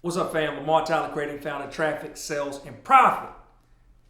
What's up, fam? Lamar Tyler, creator and founder of Traffic, Sales, and Profit.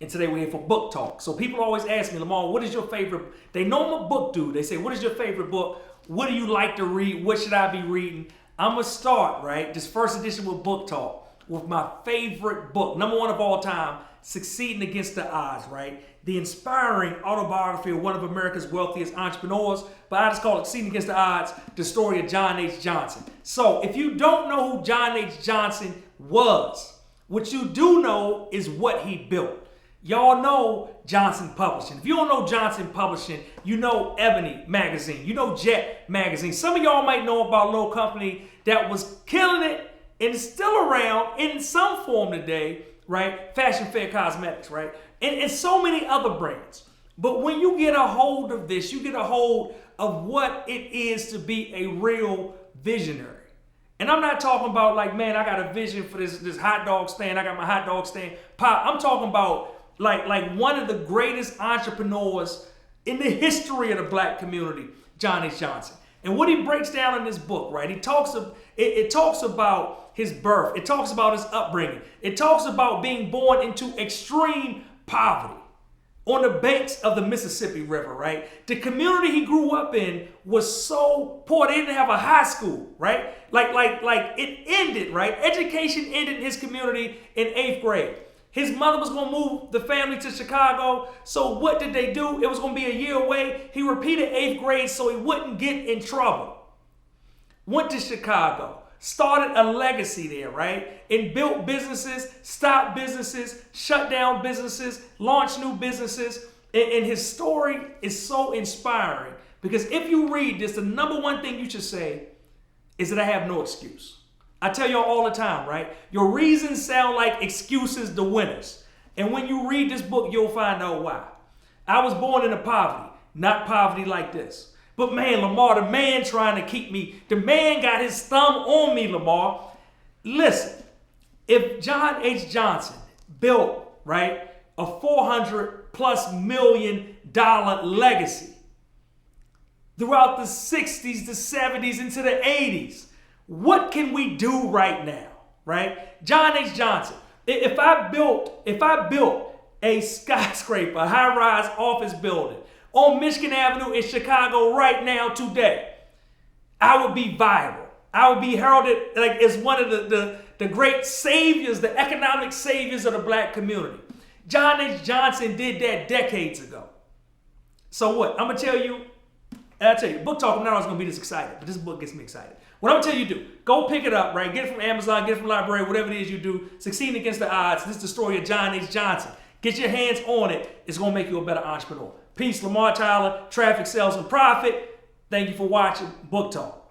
And today we're here for book talk. So people always ask me, Lamar, what is your favorite? They know I'm a book dude. They say, what is your favorite book? What do you like to read? What should I be reading? I'm going to start, right, this first edition with book talk with my favorite book, number one of all time, Succeeding Against the Odds, right? The inspiring autobiography of one of America's wealthiest entrepreneurs, but I just call it Succeeding Against the Odds, the story of John H. Johnson. So if you don't know who John H. Johnson was, what you do know is what he built. Y'all know Johnson Publishing. If you don't know Johnson Publishing, you know Ebony Magazine. You know Jet Magazine. Some of y'all might know about a little company that was killing it and is still around in some form today, right? Fashion Fair Cosmetics, right? And so many other brands. But when you get a hold of this, you get a hold of what it is to be a real visionary. And I'm not talking about like, man, I got a vision for this hot dog stand. I got my hot dog stand pop. I'm talking about like one of the greatest entrepreneurs in the history of the black community, John H. Johnson. And what he breaks down in this book, right? It talks about his birth. It talks about his upbringing. It talks about being born into extreme poverty on the banks of the Mississippi River, right? The community he grew up in was so poor. They didn't have a high school, right? Like it ended, right? Education ended in his community in 8th grade. His mother was going to move the family to Chicago. So what did they do? It was going to be a year away. He repeated 8th grade so he wouldn't get in trouble. Went to Chicago. Started a legacy there, right? And built businesses, stopped businesses, shut down businesses, launched new businesses. And his story is so inspiring because if you read this, the number one thing you should say is that I have no excuse. I tell y'all all the time, right? Your reasons sound like excuses to winners. And when you read this book, you'll find out why. I was born into poverty, not poverty like this. But man, Lamar, the man trying to keep me, the man got his thumb on me, Lamar. Listen, if John H. Johnson built, right, a $400+ million legacy throughout the 60s, the 70s, into the 80s, what can we do right now, right? John H. Johnson, if I built a skyscraper, a high-rise office building on Michigan Avenue in Chicago right now today, I would be viable. I would be heralded like as one of the great saviors, the economic saviors of the black community. John H. Johnson did that decades ago. So what? I'm going to tell you, and I tell you, book talk, I'm not always going to be this excited, but this book gets me excited. What I'm going to tell you to do, go pick it up, right? Get it from Amazon, get it from the library, whatever it is you do. Succeeding Against the Odds. This is the story of John H. Johnson. Get your hands on it. It's going to make you a better entrepreneur. Peace, Lamar Tyler, Traffic, Sales, and Profit. Thank you for watching Book Talk.